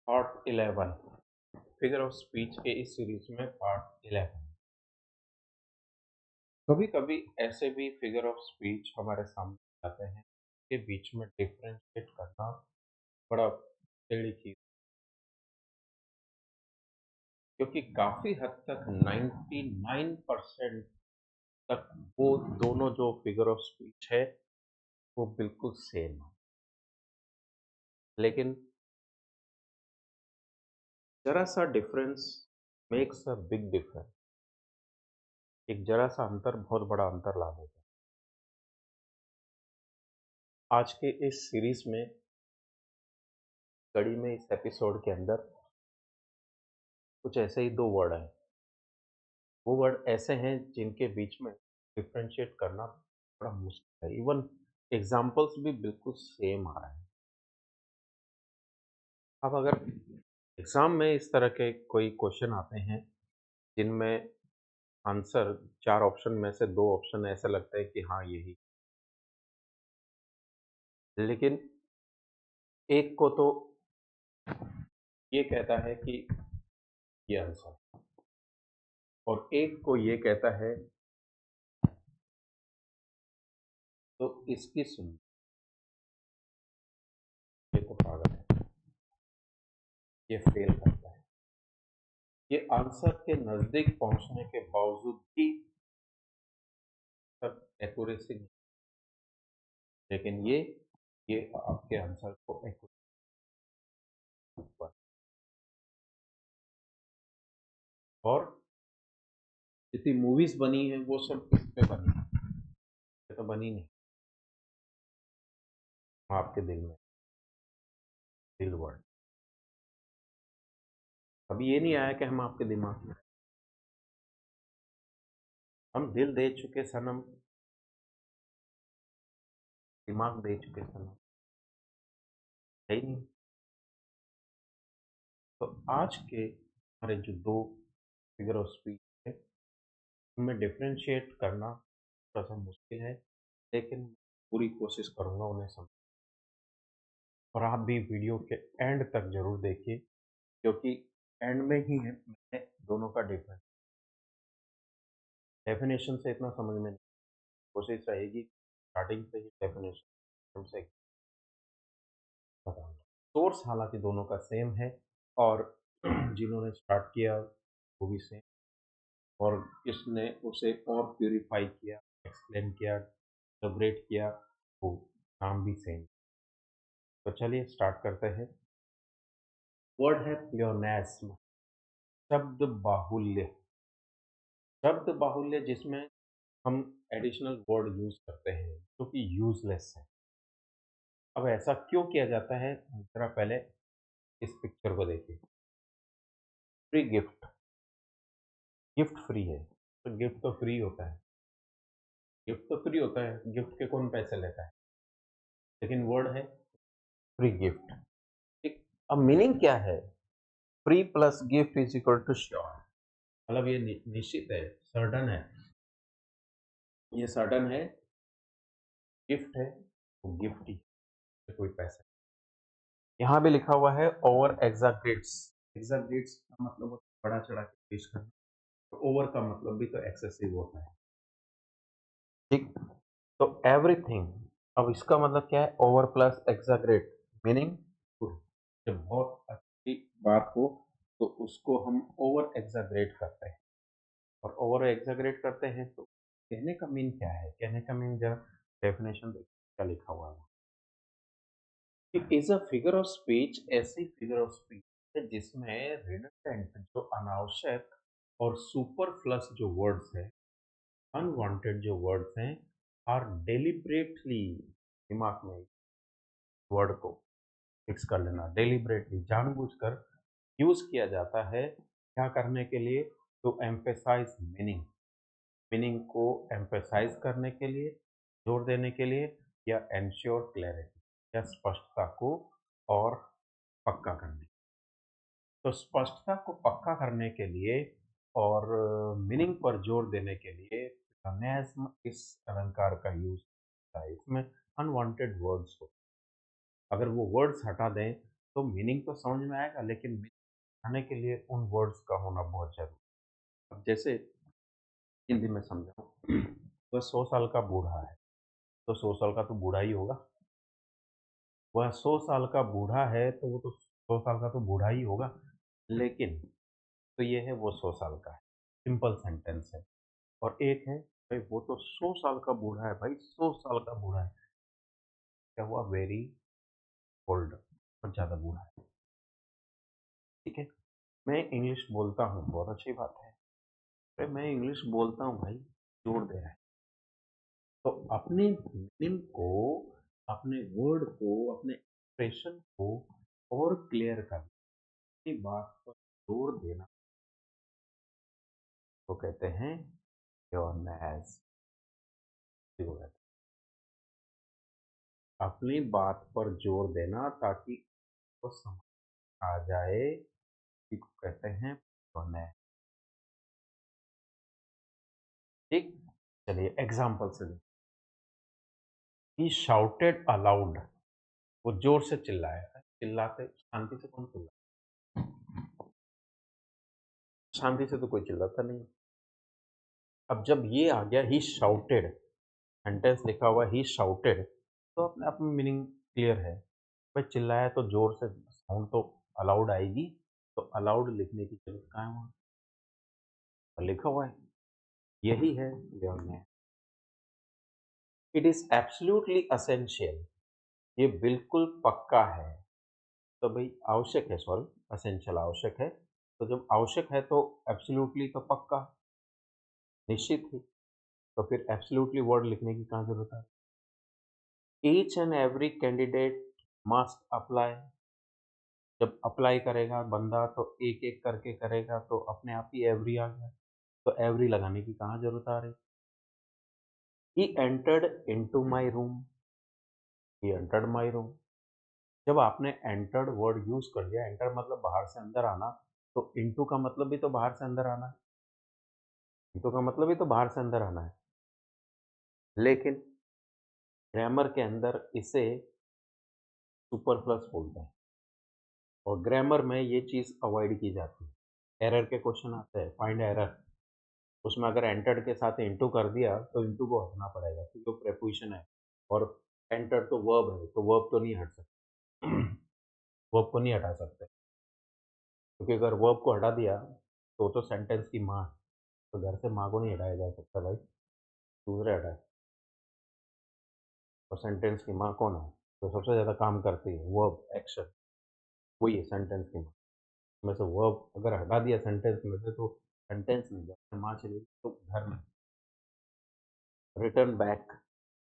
Part 11 figure of speech के इस series में पार्ट 11। कभी कभी ऐसे भी फिगर ऑफ स्पीच हमारे सामने आते हैं के बीच में डिफरेंशिएट करना बड़ा टेढ़ी चीज, क्योंकि काफी हद तक 99% तक वो दोनों जो फिगर ऑफ स्पीच है वो बिल्कुल सेम है। लेकिन जरा सा difference makes a big difference. एक जरा सा अंतर बहुत बड़ा अंतर ला देता है। आज के इस सीरीज में कड़ी में इस एपिसोड के अंदर कुछ ऐसे ही दो वर्ड हैं। वो वर्ड ऐसे हैं जिनके बीच में डिफरेंशिएट करना बड़ा मुश्किल है। इवन एग्जाम्पल्स भी बिल्कुल सेम आ रहे हैं। अब अगर एग्जाम में इस तरह के कोई क्वेश्चन आते हैं जिनमें आंसर चार ऑप्शन में से दो ऑप्शन ऐसे लगता है कि हाँ यही, लेकिन एक को तो ये कहता है कि ये आंसर, और एक को ये कहता है तो इसकी सुन, ये तो पागल है, ये फेल करता है। ये आंसर के नजदीक पहुंचने के बावजूद भी सब एक्यूरेसी, लेकिन ये आपके आंसर को एक्यूरेट। और जितनी मूवीज बनी है वो सब किस पे बनी है? ये तो बनी नहीं, आपके दिल में, दिल वर्ड। अभी ये नहीं आया कि हम आपके दिमाग में, हम दिल दे चुके सनम, दिमाग दे चुके सनम, है ही नहीं। तो आज के हमारे जो दो फिगर ऑफ स्पीच है उनमें डिफरेंशिएट करना थोड़ा सा मुश्किल है, लेकिन पूरी कोशिश करूंगा उन्हें समझ। और आप भी वीडियो के एंड तक जरूर देखिए, क्योंकि एंड में ही है मैंने दोनों का डिफरेंस डेफिनेशन से इतना समझ में नहीं, कोशिश रहेगी स्टार्टिंग से ही डेफिनेशन से बताऊंगा। सोर्स हालांकि दोनों का सेम है, और जिन्होंने स्टार्ट किया वो भी सेम, और इसने उसे और प्यूरिफाई किया, एक्सप्लेन किया, सेलिब्रेट किया, वो नाम भी सेम। तो चलिए स्टार्ट करते हैं। वर्ड है प्लियोनेस्म, शब्द बाहुल्य। शब्द बाहुल्य जिसमें हम एडिशनल वर्ड यूज करते हैं जो कि यूजलेस है। अब ऐसा क्यों किया जाता है, जरा पहले इस पिक्चर को देखिए। फ्री गिफ्ट, गिफ्ट फ्री है तो गिफ्ट तो फ्री होता है, गिफ्ट तो फ्री होता है, गिफ्ट के कौन पैसे लेता है, लेकिन वर्ड है फ्री गिफ्ट। ठीक। अब मीनिंग क्या है? Free plus gift is equal to sure, मतलब ये निश्चित है, सर्टन है, ये सर्टन है, गिफ्ट है तो गिफ्ट ही है, कोई पैसा। यहाँ भी लिखा हुआ है ओवर एग्जाग्रेट्स। एग्जाग्रेट्स का मतलब होता है बड़ा चढ़ा के पेश करना, तो ओवर का मतलब भी तो एक्सेसिव होता है। ठीक। तो एवरीथिंग, अब इसका मतलब क्या है? Over plus exaggerate, meaning good. जब बहुत अच्छी बात हो तो उसको हम ओवर एग्जाग्रेट करते हैं, और ओवर एग्जाग्रेट करते हैं तो कहने का मीन क्या है? कहने का मीन जरा डेफिनेशन देखिए क्या लिखा हुआ है। It is a figure of speech, ऐसी फिगर ऑफ स्पीच है जिसमें रिडंडेंट जो अनावश्यक और सुपरफ्लस जो वर्ड्स है, अनवांटेड जो वर्ड्स हैं, आर डेलिबरेटली, दिमाग में वर्ड को फिक्स कर लेना, डेलिबरेटली जानबूझकर यूज किया जाता है। क्या करने के लिए? टू एम्फेसाइज मीनिंग, मीनिंग को एम्फेसाइज करने के लिए, जोर देने के लिए, या एंश्योर क्लैरिटी, या स्पष्टता को और पक्का करने। तो स्पष्टता को पक्का करने के लिए और मीनिंग पर जोर देने के लिए प्लेटोनिज्म इस अलंकार का यूज होता है। इसमें अनवांटेड वर्ड्स को अगर वो वर्ड्स हटा दें तो मीनिंग तो समझ में आएगा, लेकिन मीनिंग आने के लिए उन वर्ड्स का होना बहुत ज़रूरी है। अब जैसे हिंदी में समझाऊँ, वह 100 साल का बूढ़ा है, तो 100 साल का तो बूढ़ा ही होगा। वह 100 साल का बूढ़ा है, तो वो तो 100 साल का तो बूढ़ा ही होगा। लेकिन तो ये है वो 100 साल का है, सिंपल सेंटेंस है। और एक है, भाई वो तो 100 साल का बूढ़ा है, भाई 100 साल का बूढ़ा है। क्या हुआ? वेरी ओल्ड, बहुत ज़्यादा बूढ़ा है। ठीक है? मैं इंग्लिश बोलता हूँ, बहुत अच्छी बात है। अरे मैं इंग्लिश बोलता हूँ भाई, जोड़ दे रहा है। तो अपने मीनिंग को, अपने वर्ड को, अपने एक्सप्रेशन को और क्लियर करना, अपनी बात पर जोर देना, तो कहते हैं क्लियरनेस। अपनी बात पर जोर देना ताकि वो समझ आ जाए, इसी को कहते हैं क्लियरनेस। ठीक, चलिए एग्जाम्पल से देखिए। ही शाउटेड अलाउड, वो जोर से चिल्लाया। चिल्लाते शांति से कौन चिल्लाता? शांति से तो कोई चिल्लाता नहीं। अब जब ये आ गया ही शाउटेड, सेंटेंस लिखा हुआ ही शाउटेड, तो अपने आप में मीनिंग क्लियर है। भाई चिल्लाया तो जोर से साउंड तो अलाउड आएगी, तो अलाउड लिखने की जरूरत कहाँ है वहाँ? और लिखा हुआ है, यही है योर में। इट इज एब्सोल्युटली असेंशियल, ये बिल्कुल पक्का है। तो भाई आवश्यक है, सॉरी, असेंशियल आवश्यक है। तो जब आवश्यक है तो एब्सोल्युटली तो पक्का, निश्चित ही। तो फिर एब्सोल्युटली वर्ड लिखने की कहाँ जरूरत है? Each and every candidate must apply, जब अप्लाई करेगा बंदा तो एक एक करके करेगा, तो अपने आप ही एवरी आ गया। तो एवरी लगाने की कहाँ जरूरत आ रही? He entered into my room, he entered my room. जब आपने एंटर्ड वर्ड यूज कर दिया, एंटर मतलब बाहर से अंदर आना, तो इनटू का मतलब भी तो बाहर से अंदर आना है। इनटू का मतलब भी तो बाहर से अंदर आना है। लेकिन ग्रामर के अंदर इसे सुपरफ्लस बोलते हैं, और ग्रामर में ये चीज़ अवॉइड की जाती है। एरर के क्वेश्चन आते हैं, फाइंड एरर, उसमें अगर एंटर्ड के साथ इनटू कर दिया तो इनटू को हटना पड़ेगा, क्योंकि वो प्रेपोजिशन है। और एंटर तो वर्ब है, तो वर्ब तो नहीं हट सकते। वर्ब को नहीं हटा सकते, क्योंकि अगर वर्ब को हटा दिया तो सेंटेंस की माँ है। तो घर से माँ को नहीं हटाया जा सकता भाई, दूसरे हटाए। और सेंटेंस की माँ कौन है? तो सबसे ज़्यादा काम करती है वर्ब, एक्शन, वही है सेंटेंस की माँ। में से वर्ब अगर हटा दिया सेंटेंस में से, तो सेंटेंस में जब माँ चली तो घर में। रिटर्न बैक,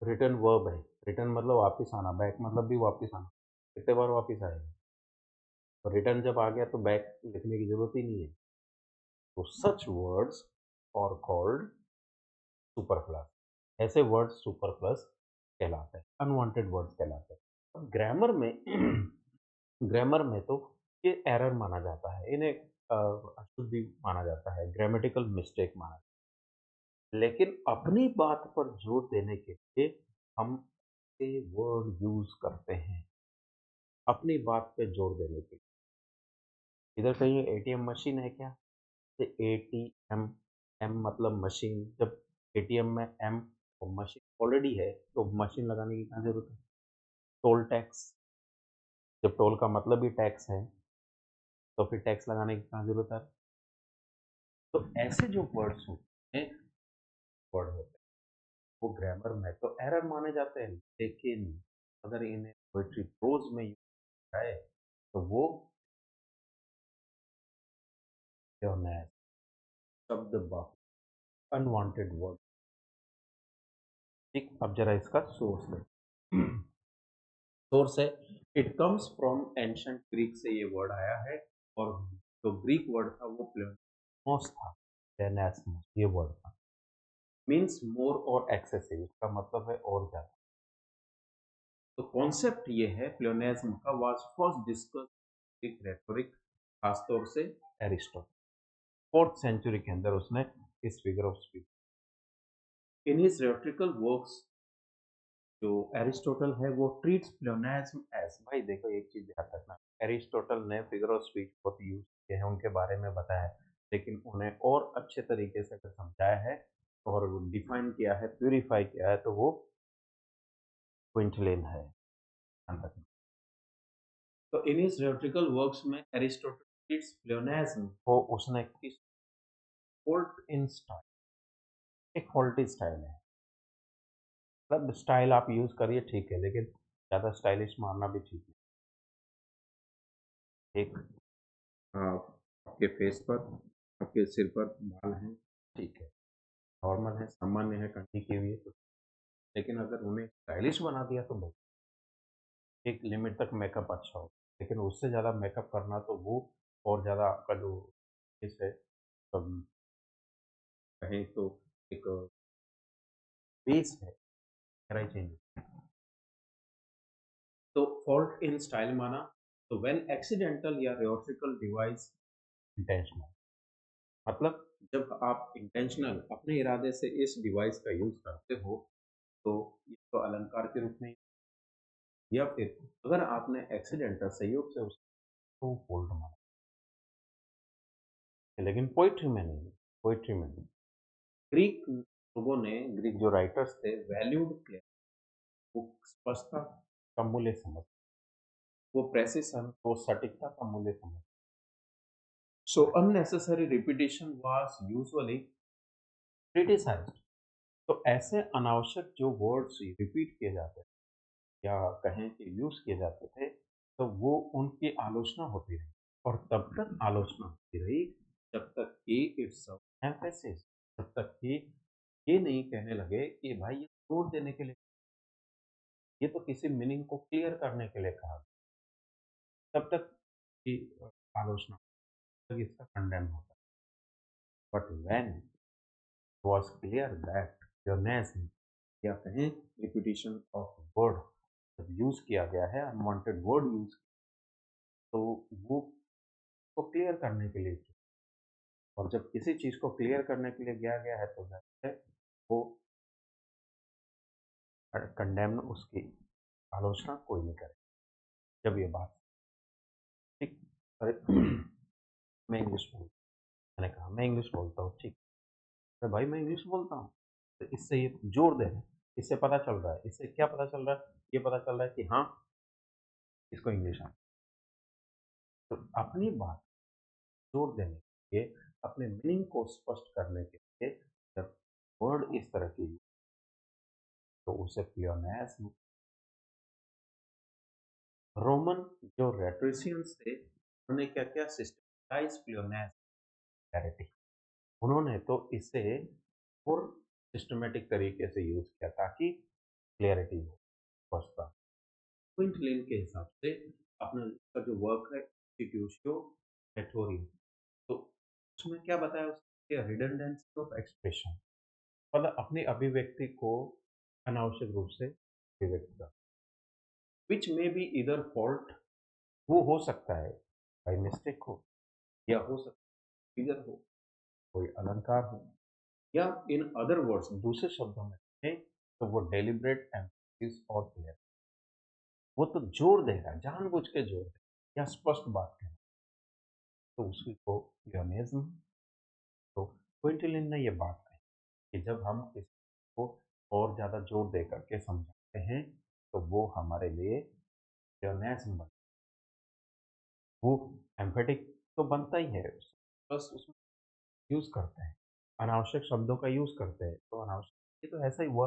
रिटर्न वर्ब है। रिटर्न मतलब वापस आना, बैक मतलब भी वापस आना। कितने बार वापस आएगा? और रिटर्न जब आ गया तो बैक लिखने की जरूरत ही नहीं है। तो सच वर्ड्स और कॉल्ड सुपरफ्लस, ऐसे वर्ड्स सुपरफ्लस कहलाते हैं, अनवांटेड वर्ड्स कहलाते हैं। अब ग्रामर में ग्रामर में तो ये एरर माना जाता है, इन्हें अशुद्धि माना जाता है, ग्रामेटिकल मिस्टेक माना जाता है। लेकिन अपनी बात पर जोर देने के लिए हम ये वर्ड यूज करते हैं, अपनी बात पे जोर देने के लिए। इधर कहीं एटीएम मशीन है क्या? एटीएम, एम मतलब मशीन, जब एटीएम में एम और मशीन ऑलरेडी है, तो मशीन लगाने की क्या जरूरत है? टोल टैक्स, जब टोल का मतलब ही टैक्स है, तो फिर टैक्स लगाने की क्या जरूरत है? तो ऐसे जो वर्ड्स होते हैं, वर्ड होते हैं, वो ग्रामर में तो एरर माने जाते हैं, लेकिन अगर इन्हें पोएट्री प्रोज में यूज है, तो वो शब्द अनवांटेड वर्ड। ठीक, अब जरा इसका सोर्स है। सोर्स है, it comes from ancient Greek से ये वर्ड आया है। और जो ग्रीक वर्ड था वो प्लेनोस था, प्लेनेस्मos ये वर्ड था। मीन्स मोर और एक्सेसिव, इसका मतलब है और ज्यादा। तो कॉन्सेप्ट ये है प्लेोनेज्म का, was first discuss Greek rhetoric, खासतौर से एरिस्टोटल। 4th सेंचुरी के अंदर उसने इस figure of speech in his rhetorical works. जो एरिस्टोटल है वो ट्रीट्स प्लेोनेज्म एज, भाई देखो एक चीज याद रखना, एरिस्टोटल ने फिगर ऑफ स्पीच बहुत यूज़ किए हैं, उनके बारे में बताया है, लेकिन उन्हें और अच्छे तरीके से अगर समझाया है और डिफाइन किया है, प्यूरिफाई किया है, तो वो क्विंटलिन है। ध्यान रखना। तो इन हिज थ्योरेटिकल वर्क्स में एरिस्टोटल इट्स प्लेोनेज्म को उसने किस फोल्ट इन स्टाइल, एक फोल्टी स्टाइल है, मतलब स्टाइल आप यूज करिए ठीक है, लेकिन ज्यादा स्टाइलिश मारना भी ठीक है। एक आपके फेस पर, आपके सिर पर बाल हैं, ठीक है, नॉर्मल है, सामान्य है, कंघी की हुई है, तो लेकिन अगर उन्हें स्टाइलिश बना दिया तो बहुत एक लिमिट तक मेकअप अच्छा हो, लेकिन उससे ज़्यादा मेकअप करना तो वो और ज़्यादा आपका जो फेस है, कहें तो एक बेस है, गहराई चेंज। तो फॉल्ट इन स्टाइल माना, तो व्हेन एक्सीडेंटल या रियोट्रिकल डिवाइस इंटेंशनल, मतलब जब आप इंटेंशनल अपने इरादे से इस डिवाइस का यूज करते हो, तो इसको अलंकार के रूप में, या फिर अगर आपने एक्सीडेंटल संयोग से उसको फॉल्ट माना, लेकिन पोइट्री में नहीं, पोइट्री में नहीं। ग्रीक लोगों ने, ग्रीक जो राइटर्स थे, वैल्यूड क्लियर, वो स्पष्टता का मूल्य समझ, वो प्रेसिशन, वो सटीकता का मूल्य समझ। So unnecessary repetition was usually criticised. तो ऐसे अनावश्यक जो वर्ड्स रिपीट किए जाते थे या कहें कि यूज किए जाते थे, तो वो उनकी आलोचना होती रही, और तब तक आलोचना होती रही जब तक कि इट्स एम्फेसिस, जब तक कि ये नहीं कहने लगे कि भाई ये जोर देने के लिए, ये तो किसी मीनिंग को क्लियर करने के लिए कहा, तब तक की आलोचना, तक इसका कंडेम होता। But when was clear that pleonasm, या कहें रिपीटिशन ऑफ वर्ड, जब यूज किया गया है, अनवांटेड वर्ड यूज, तो वो को क्लियर करने के लिए किया। और जब किसी चीज को क्लियर करने के लिए किया गया है, तो जाहिर है वो कंडेम, उसकी आलोचना कोई नहीं करे। जब ये बात ठीक, अरे मैं इंग्लिश बोल, मैंने कहा मैं इंग्लिश बोलता हूँ, ठीक, अरे भाई मैं इंग्लिश बोलता हूँ, तो इससे ये जोर दे रहे हैं, इससे पता चल रहा है, इससे क्या पता चल रहा है, ये पता चल रहा है कि हाँ इसको इंग्लिश आता है। तो अपनी बात जोर देने के लिए, अपने मीनिंग को स्पष्ट करने के लिए, जब वर्ड इस तरह की, तो उसे प्लियोनेस्म। रोमन जो रेट्रिशियंस थे, उन्होंने क्या किया, सिस्टमैटाइज प्लियोनेस्म क्लैरिटी, उन्होंने तो इसे और सिस्टमेटिक तरीके से यूज किया ताकि क्लियरिटी हो, स्पष्टता। क्विंटलिन के हिसाब से अपना इसका जो वर्क है, इंस्टीट्यूशियो रेटोरियम, तो उसमें क्या बताया उसके, रिडंडेंसी ऑफ एक्सप्रेशन, मतलब अपनी अभिव्यक्ति को अनावश्यक रूप से अभिव्यक्त कर, विच में बी इधर फॉल्ट, वो हो सकता है बाई मिस्टेक हो, या हो सकता है फिगर हो, कोई अलंकार हो, या इन अदर वर्ड्स, दूसरे शब्दों में कहें तो वो डेलिब्रेट एम्फेसिस और क्लियर, वो तो जोर देगा, जानबूझ के जोर देगा या स्पष्ट बात करेगा, तो उसी को प्लियोनेज्म। तो क्विंटिलिन ने ये बात कही कि जब हम किसी को और ज़्यादा जोर दे करके समझाते हैं, तो वो हमारे लिए प्लियोनेज्म बनता है। वो एम्फेटिक तो बनता ही है, बस उसमें यूज़ करते हैं, अनावश्यक शब्दों का यूज़ करते हैं, तो अनावश्यक, ये तो ऐसा ही हुआ,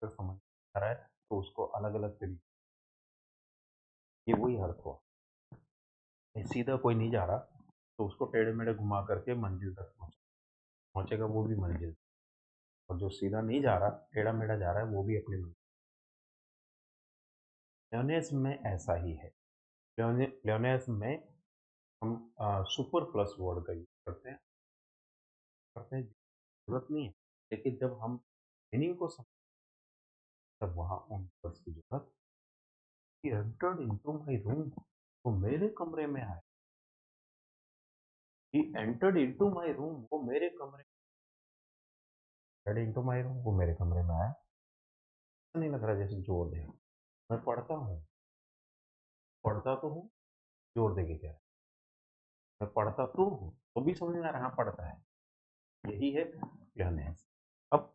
अगर समझ आ रहा है तो उसको अलग-अलग तरीके, ये वही अर्थ हुआ। सीधा कोई नहीं जा रहा, तो उसको टेढ़े-मेढ़े घुमा करके मंजिल तक पहुँचेगा वो भी मंजिल, और जो सीधा नहीं जा रहा, टेढ़ा-मेढ़ा जा रहा है, वो भी अपनी मंजिल। प्लेोनेज़्म में ऐसा ही है। प्लेोनेज़्म में हम सुपर प्लस वर्ड का यूज़ करते हैं, ज़रूरत नहीं है, लेकिन जब हम मीनिंग को समझ, तब वहाँ उन प्लस की ज़रूरत। He entered into my room, वो मेरे कमरे में आए। He entered into my room, वो मेरे कमरे, एंटर्ड इनटू माय रूम, वो मेरे कमरे में आया। ऐसा नहीं लग रहा जैसे जोर दे, मैं पढ़ता हूँ, पढ़ता तो हूँ, जोर देके कह रहा है। मैं पढ़ता तो हूँ, तो भी समझ में आ रहा है, हाँ, पढ़ता है। यही है क्लियरनेस। अब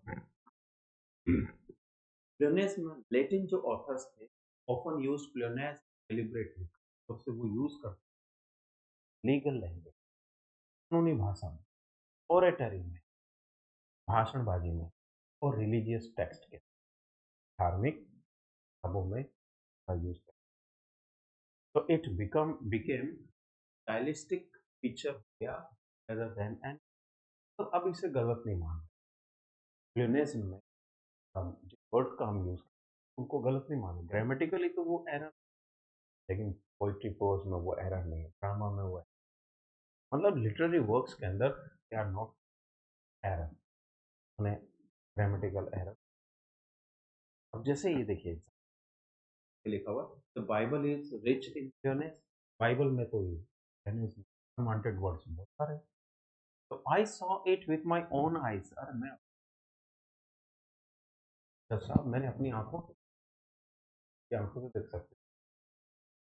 क्लियरनेस में लैटिन जो ऑथर्स थे, ऑफन यूज्ड क्लियरनेस डेलिबरेटली, तब से वो यूज़ करते लीगल लैंग्वेज, कानूनी भाषा में, ओरेटरी में, भाषणबाजी में और रिलीजियस टेक्स्ट के, धार्मिक किताबों में यूज़ करते। तो इट बिकेम स्टाइलिस्टिक फीचर हो गया rather than an, तो अब इसे गलत नहीं मानते। फ्लुएंसी में हम जिस वर्ड का हम यूज़ करते हैं, उनको गलत नहीं मानें। ग्रामेटिकली तो वो एरर, लेकिन पोएट्री प्रोज़ में वो एरर नहीं है, ड्रामा में वो है। मतलब लिटरेरी वर्क्स के अंदर दे आर नॉट एरर, उन्हें ग्रामेटिकल एरर। अब जैसे ये देखिए लिखा हुआ, the Bible is rich in Fluence, Bible में तो ये अनवांटेड वर्ड्स बहुत सारे हैं। तो I saw it with my own eyes, अरे मैं साहब मैंने अपनी आंखों से देख सकते हैं।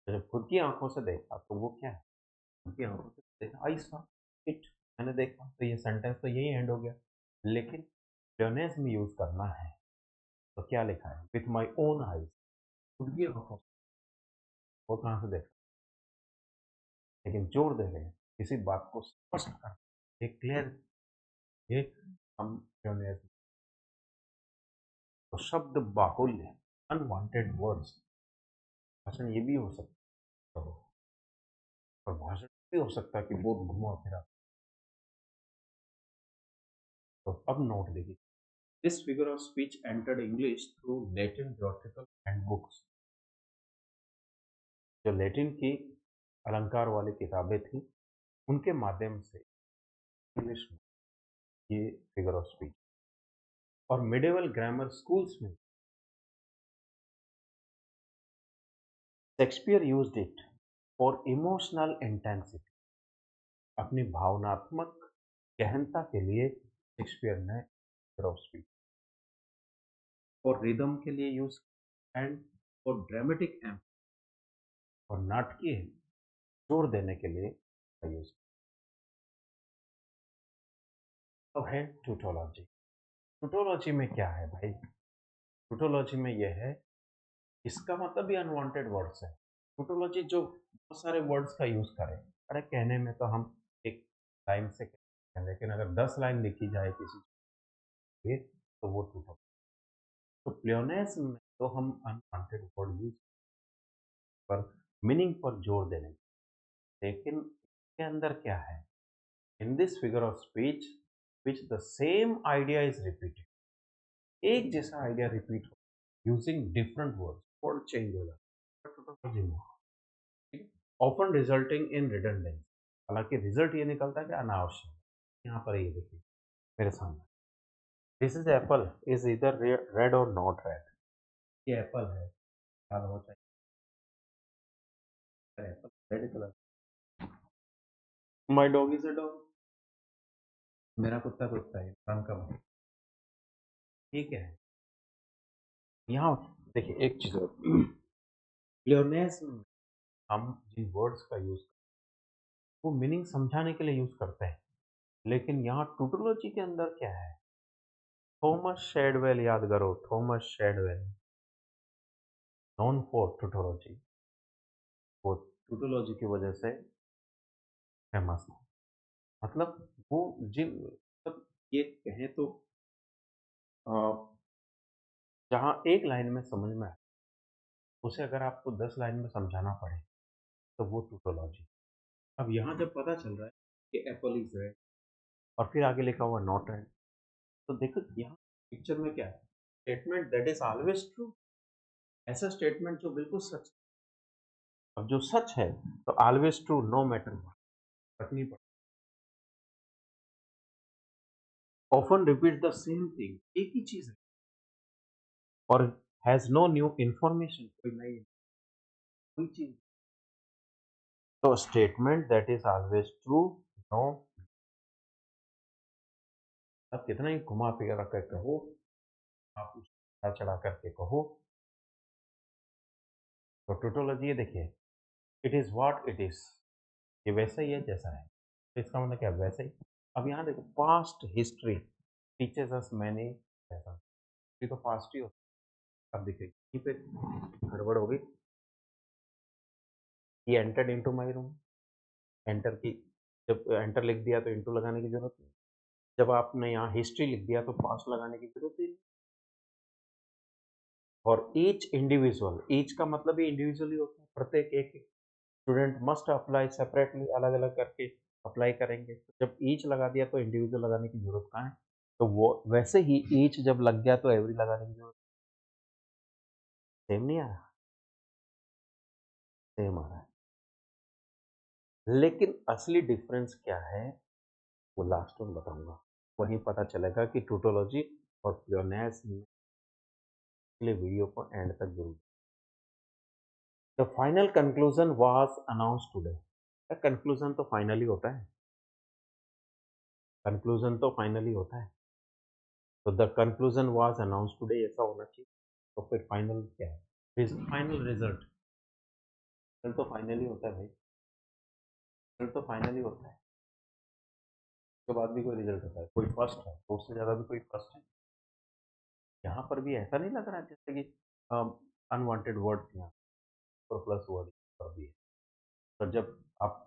जब खुद की आंखों से देखा तो वो क्या है, खुद की आंखों से देखा, आई सॉ इट, मैंने देखा, तो ये सेंटेंस तो यही एंड हो गया। लेकिन फ्लुएंस में यूज करना है तो क्या लिखा है, विथ माय ओन आईज, खुद की आंखों से, वो कहाँ से देखा। लेकिन जोर दे रहे हैं किसी बात को स्पष्ट कर, एक क्लियर, ये हम फ्लुएंस। तो शब्द बाहुल्य, अनवांटेड वर्ड्स, भाषण ये भी हो सकता है, और भाषण भी हो सकता है कि बहुत घुमा फिरा। तो अब नोट देखिए, this figure of speech entered English through Latin grammatical and books. जो लैटिन की अलंकार वाली किताबें थी, उनके माध्यम से इंग्लिश में ये फिगर ऑफ स्पीच, और मिडिवल ग्रामर स्कूल्स में Shakespeare used it for emotional intensity, अपनी भावनात्मक गहनता के लिए शेक्सपियर ने फिगर ऑफ स्पीच, और रिदम के लिए use, and for dramatic aim, और नाटकीय जोर देने के लिए यूज। अब है टूटोलॉजी। टूटोलॉजी में क्या है भाई, टूटोलॉजी में यह है, इसका मतलब भी अनवांटेड वर्ड्स है। टूटोलॉजी जो बहुत सारे वर्ड्स का यूज करे, अरे कहने में तो हम एक लाइन से कहते हैं, लेकिन अगर 10 लाइन लिखी जाए किसी के, तो वो टूटोलॉजी। तो प्लेोनेस में तो हम अनवांटेड वर्ड यूज पर मीनिंग पर जोर देने, लेकिन इसके अंदर क्या है, in this figure of speech which the same idea is repeated, एक जैसा आइडिया रिपीट हो, using different words, word change हो जाता है, ऑफन रिजल्टिंग इन रिडंडेंसी, हालांकि रिजल्ट ये निकलता है कि अनावश्यक। यहाँ पर ये देखिए मेरे सामने, दिस इज एप्पल इज इधर रेड और नॉट रेड, ये एप्पल है, लाल हो चाहिए Apple red colour, my dog is a dog, मेरा कुत्ता कुत्ता है, इंसान का भाई, ठीक है। यहाँ देखिए एक चीज और, क्लियरनेस में हम जिन वर्ड्स का यूज, वो मीनिंग समझाने के लिए यूज करते हैं, लेकिन यहाँ टूटोलॉजी के अंदर क्या है, थॉमस शेडवेल, याद करो थॉमस शेडवेल, नॉन फॉर टूटोलॉजी, वो टूटोलॉजी की वजह से फेमस है। मतलब वो जिन, मतलब ये कहें तो अ, जहाँ एक लाइन में समझ में आए, उसे अगर आपको 10 लाइन में समझाना पड़े, तो वो टूटोलॉजी। अब यहाँ जब पता चल रहा है कि एप्पल इज रेड, और फिर आगे लिखा हुआ नॉट रेड, तो देखो यहाँ पिक्चर में क्या है, statement that is always true, ऐसा स्टेटमेंट जो बिल्कुल सच है। अब जो सच है तो always true, no matter what, रखनी पड़े, often repeat the same thing, एक ही चीज है, और हैज नो न्यू इंफॉर्मेशन, कोई नई कोई चीज। तो statement that is always true, no, आप कितना ही घुमा फिरा कर कहो, आप उस चढ़ा करके कहो, तो टोटोलॉजी ये देखिए, it is what it is. ये वैसा ही है जैसा है। तो इसका मतलब क्या है? वैसा ही। अब यहाँ देखो, past history teaches us many lessons. ये तो पास्ट ही होता है। अब देखिए यहीं पे गड़बड़ हो गई। He entered into my room. Enter की, जब एंटर लिख दिया तो इनटू लगाने की ज़रूरत नहीं। जब आपने यहाँ हिस्ट्री लिख दिया तो पास्ट लगाने की ज़रूरत ही नहीं। और ईच इंडिविजुअल, ईच का मतलब ही इंडिविजुअली होता है। प्रत्येक एक स्टूडेंट मस्ट अप्लाई सेपरेटली, अलग-अलग करके अप्लाई करेंगे। तो जब ईच लगा दिया तो इंडिविजुअल लगाने की ज़रूरत कहाँ है? तो वो वैसे ही ईच जब लग गया तो एवरी लगाने की ज़रूरत, सेम नहीं आया? सेम आ रहा है। लेकिन असली डिफरेंस क्या है, वो लास्ट में बताऊँगा। वहीं पता चलेगा कि टोटोलॉजी और प्लेonasm, इसलिए वीडियो को एंड तक ज़रूर। The final conclusion was announced today. Conclusion तो फाइनल ही होता है। कंक्लूजन तो फाइनल ही होता है। तो the conclusion was announced today ऐसा होना चाहिए। तो फिर फाइनल क्या है? Final result. रिजल्ट तो फाइनल ही होता है भाई। रिजल्ट तो फाइनल ही होता है। उसके बाद भी कोई रिजल्ट होता है। कोई फर्स्ट है तो उससे ज़्यादा भी कोई फर्स्ट है। यहाँ पर भी ऐसा नहीं लग रहा है जैसे कि अनवांटेड वर्ड्स यहाँ और प्लस वर्ड पर भी है। तो जब आप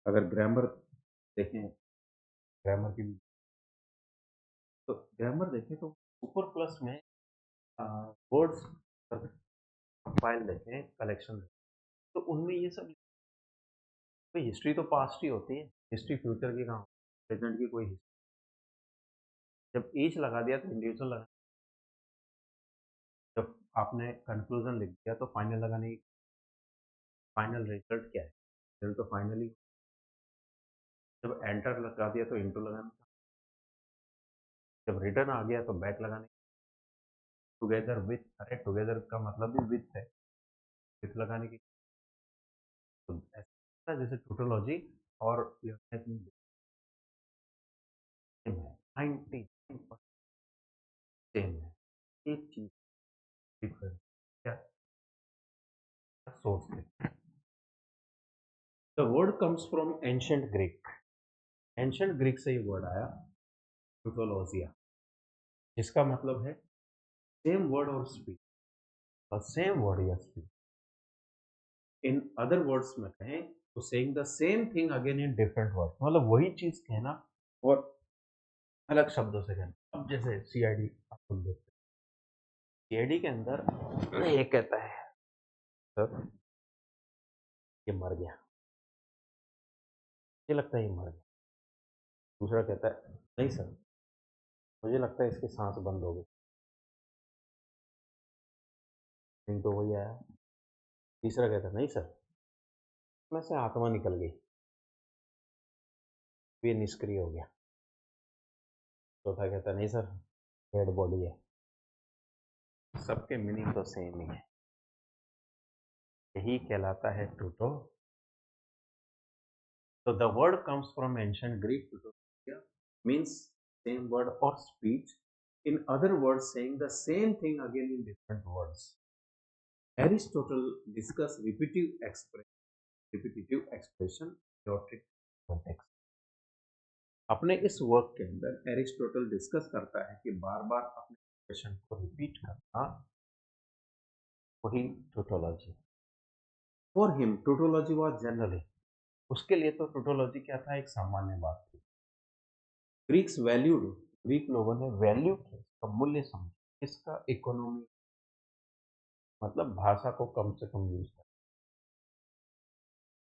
अगर ग्रामर देखें, ग्रामर की, तो ग्रामर देखें तो सुपर प्लस में वर्ड्स फाइल देखें, कलेक्शन देखें, तो उनमें ये सब। तो हिस्ट्री तो पास्ट ही होती है। हिस्ट्री फ्यूचर की कहाँ, प्रेजेंट की कोई हिस्ट्री। जब एज लगा दिया तो इंडिविजुअल लगा। जब आपने कंक्लूजन लिख दिया तो फाइनल लगाने की, फाइनल रिजल्ट क्या है? रिजल्ट तो फाइनली। जब एंटर लगा दिया तो इंटू लगाना था। जब रिटर्न आ गया तो बैक लगाने। टुगेदर विथ, अरे टुगेदर का मतलब भी विथ है। विथ लगाने की। तो ऐसा जैसे टोटोलॉजी और सेम है, 99% सेम है। एक चीज डिफरेंट क्या, सोर्स है। The word comes from ancient Greek. Ancient Greek से ये वर्ड आया, टोटोलॉजिया, जिसका मतलब है सेम वर्ड और स्पीच, और सेम वर्ड या स्पीच। इन अदर वर्ड्स में कहें तो saying the same thing again in different words, मतलब वही चीज कहना और अलग शब्दों से कहना। अब जैसे सीआईडी आप सुन लेते हैं। सीआईडी के अंदर ये कहता है, सर ये मर गया, ये लगता है ये मर गया। दूसरा कहता है नहीं सर, मुझे लगता है इसकी सांस बंद हो गई। नहीं तो वही आया। तीसरा कहता है नहीं सर, इसमें से आत्मा निकल गई, ये निष्क्रिय हो गया। चौथा कहता है नहीं सर, डेड बॉडी है। सबके मीनिंग तो सेम ही है। यही कहलाता है टूटो। So the word comes from ancient Greek "tutoria", means same word or speech. In other words, saying the same thing again in different words. Aristotle discuss repetitive expression, rhetoric, context. अपने इस work के अंदर Aristotle discuss करता है कि बार बार अपने expression को repeat करना वही tautology. For him tautology was generally, उसके लिए तो टोटोलॉजी क्या था, एक सामान्य बात थी। ग्रीक्स वैल्यूड, ग्रीक लोगों ने वैल्यू किया, इसका मूल्य समझा। इसका इकोनॉमी मतलब भाषा को कम से कम यूज कर।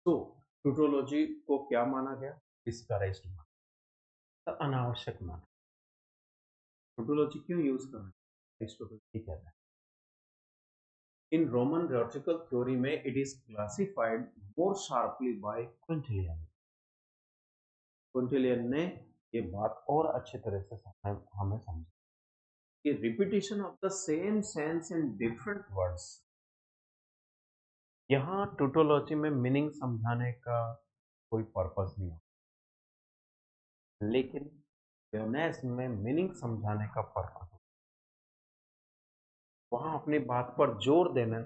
तो टोटोलॉजी को क्या माना गया? डिस्करेज्ड माना, तो अनावश्यक माना। टोटोलॉजी क्यों यूज करना है? एरिस्टोटल ये कहता है। इन रोमन लॉजिकल थ्योरी में it is classified more sharply by Quintilian. Quintilian ने ये बात और अच्छे तरह से हमें समझा कि repetition of the same sense in different words. यहाँ टोटोलॉजी में मीनिंग समझाने का कोई पर्पस नहीं होता, लेकिन प्लेonasm में मीनिंग समझाने का पर्पस होता है। वहाँ अपनी बात पर जोर देना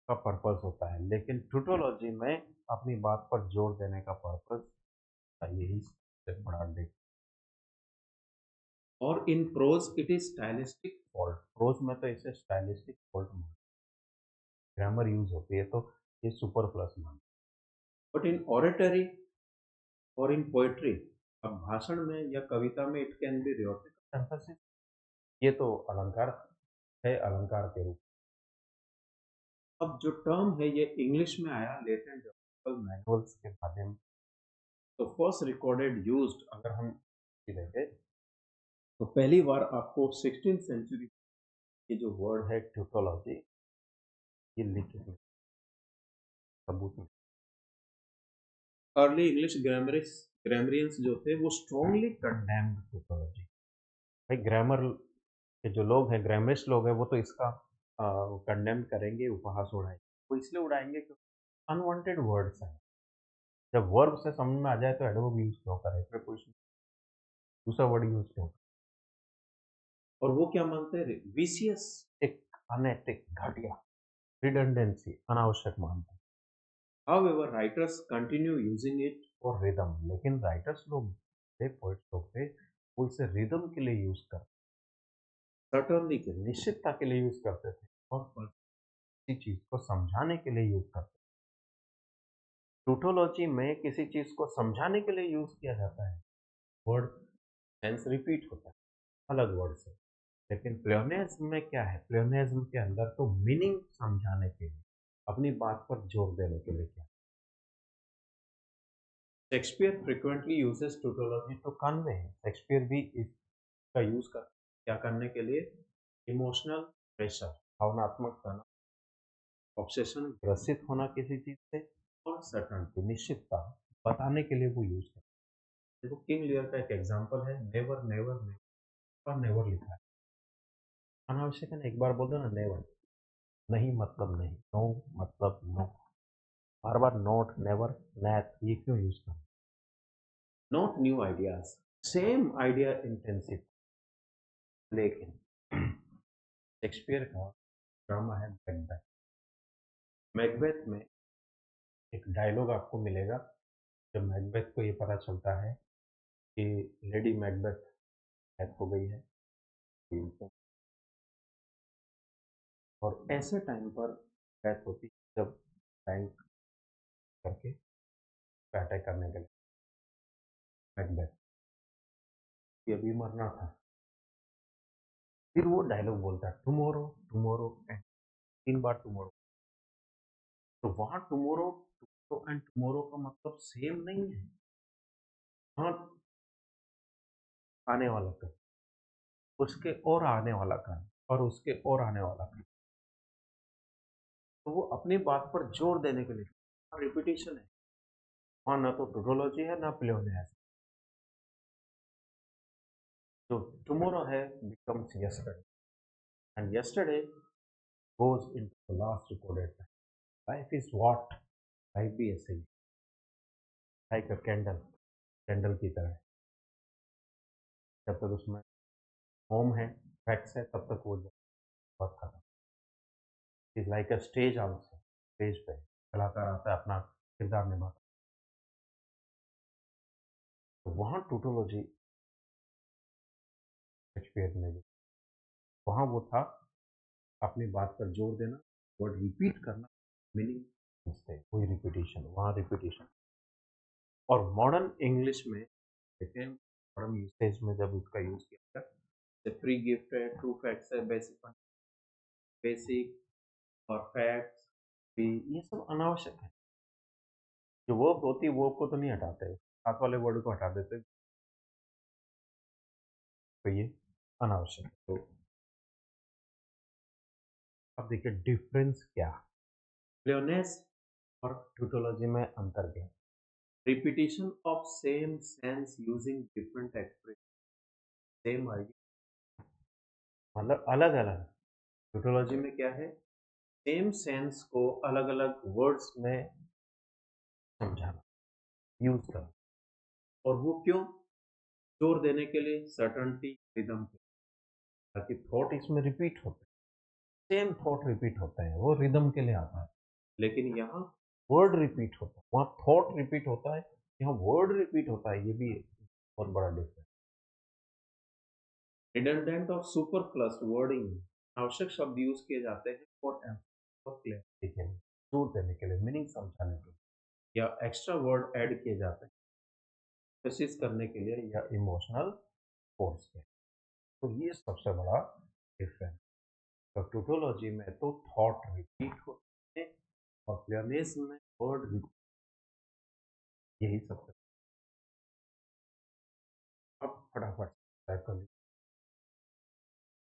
का पर्पस होता है, लेकिन टूटोलॉजी में अपनी बात पर जोर देने का पर्पस यही सबसे बड़ा डिफ। और in prose it is stylistic fault, prose में तो इसे स्टाइलिस्टिक फॉल्ट मान, ग्रामर यूज होती है तो ये सुपर प्लस मान। बट इन ऑरेटरी और इन पोएट्री, अब भाषण में या कविता में it can be rhetorical emphasis, ये तो अलंकार है, अलंकार के रूप। अब जो टर्म है ये इंग्लिश में आया लेटेंट ग्रामेटिकल मैनुअल्स के माध्यम से। तो फर्स्ट रिकॉर्डेड यूज्ड अगर हम देखें तो पहली बार आपको 16th सेंचुरी ये जो वर्ड है ट्यूटोलॉजी, ये लिखित में सबूत में। अर्ली इंग्लिश ग्रामरियंस जो थे वो स्ट्रॉन्गली कंडेम्ड ट्यूटोलॉजी। भाई ग्रामर के जो लोग हैं, ग्रामरिस्ट लोग हैं, वो तो इसका कंडेम करेंगे, उपहास उड़ाएंगे। वो इसलिए उड़ाएंगे क्योंकि अनवांटेड वर्ड्स हैं। जब वर्ब से समझ में आ जाए तो एडवर्ब यूज क्यों करें, प्रीपोजिशन दूसरा वर्ड यूज क्यों करें? और वो क्या मानते हैं, विशियस, एक अनैतिक, घटिया, रिडंडेंसी, अनावश्यक मानते हैं। However, writers continue using it for rhythm, लेकिन राइटर्स लोग थे, पोइट्स लोग थे, वो इसे रिदम के लिए यूज करते, सर्टनली के निश्चितता के लिए यूज करते थे, और किसी चीज को समझाने के लिए यूज करते थे। टूटोलॉजी में किसी चीज को समझाने के लिए यूज किया जाता है, वर्ड सेंस रिपीट होता है अलग वर्ड से। लेकिन प्लेोनिज्म में क्या है, प्लेोनिज्म के अंदर तो मीनिंग समझाने के लिए, अपनी बात पर जोर देने के लिए क्या। Shakespeare frequently uses tautology to convey, Shakespeare भी इसका यूज कर क्या करने के लिए, इमोशनल प्रेशर, भावनात्मक तनाव, ऑब्सेशन, ग्रसित होना किसी चीज से, और सर्टेनिटी, निश्चितता बताने के लिए वो यूज करते हैं। देखो किंग लियर का एक एग्जांपल है, नेवर नेवर नेवर, और नेवर लिखा है, अनावश्यक है ना, एक बार बोल दो ना नेवर, नहीं मतलब नहीं, नो मतलब नो, बार बार नोट, नेवर, नैट, ये क्यों यूज कर, not new ideas, same idea intensive. लेकिन शेक्सपियर का ड्रामा है मैकबेथ, मैकबेथ में एक डायलॉग आपको मिलेगा, जब मैकबेथ को ये पता चलता है कि लेडी मैकबेथ डेथ हो गई है, और ऐसे टाइम पर डेथ होती जब बैंक करके अटैक करने के लिए मैकबेथ, ये अभी मरना था, फिर वो डायलॉग बोलता है tomorrow tomorrow and, 3 bar tomorrow. तो वहां टुमारो एंड टुमारो का मतलब सेम नहीं है, हाँ, आने वाला कल, उसके और आने वाला कल, और उसके और आने वाला कल। तो वो अपनी बात पर जोर देने के लिए रिपीटिशन है, वहाँ ना तो टोटोलॉजी है ना प्लेोनियाज। जो टुमारो है becomes yesterday, and yesterday goes into the last recorded time. Life is what? Life भी ऐसे ही, लाइक अ कैंडल, कैंडल की तरह, जब तक उसमें होम है, फैक्ट्स है, तब तक वो बहुत खत्म। Is like a stage also, stage पे कलाकार आता है अपना किरदार निभाता है, तो वहाँ टोटोलॉजी शेक्सपियर ने, वहाँ वो था अपनी बात पर जोर देना, वर्ड रिपीट करना, मीनिंग कोई रिपीटेशन, वहाँ रिपीटेशन। और मॉडर्न इंग्लिश में देखें, मॉडर्न यूसेज में जब उसका यूज किया जाए, फ्री गिफ्ट है, ट्रू फैक्ट्स है, बेसिक बेसिक और फैक्ट्स भी, ये सब अनावश्यक है। जो वर्ब होती है वर्ब को तो नहीं हटाते, साथ वाले वर्ड को हटा देते, तो ये अनावश्यक है। तो अब देखिए डिफरेंस क्या, प्लेोनेस और ट्यूटोलॉजी में अंतर क्या, repetition of same sense using different expression, same idea, मतलब अलग अलग। ट्यूटोलॉजी में क्या है, सेम सेंस को अलग अलग वर्ड्स में समझाना, यूज करना, और वो क्यों, जोर देने के लिए, सर्टनटी, रिदम के, ताकि थॉट इसमें रिपीट होते हैं, सेम थॉट रिपीट होते हैं, वो रिदम के लिए आता है। लेकिन यहाँ वर्ड रिपीट होता है, वहाँ थॉट रिपीट होता है, यहाँ वर्ड रिपीट होता है, ये भी एक बहुत बड़ा डिफरेंस। रिडंडेंट और सुपरफ्लस वर्डिंग, आवश्यक शब्द यूज किए जाते हैं फॉर फॉर क्लैरिटी के लिए, जोर देने के लिए, मीनिंग समझाने के लिए, या एक्स्ट्रा वर्ड ऐड किए जाते हैं कोशिश करने के लिए या इमोशनल फोर्स के। तो ये सबसे बड़ा डिफरेंस। तो टोटोलॉजी में तो थॉट रिपीट होते हैं और क्लियरनेस में वर्ड रिपीट, यही सबसे। अब फटाफट टाइप कर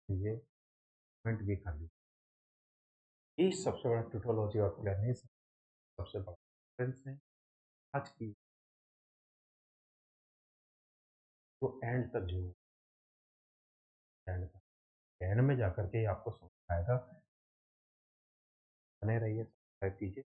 लीजिए, कमेंट भी कर लीजिए। यही सबसे बड़ा टोटोलॉजी और क्लियरनेस सबसे बड़ा डिफरेंस है आज की। तो एंड तक जो एंड तक एंड में जाकर के ही आपको समझ आएगा। बने रहिए, सब्सक्राइब कीजिए।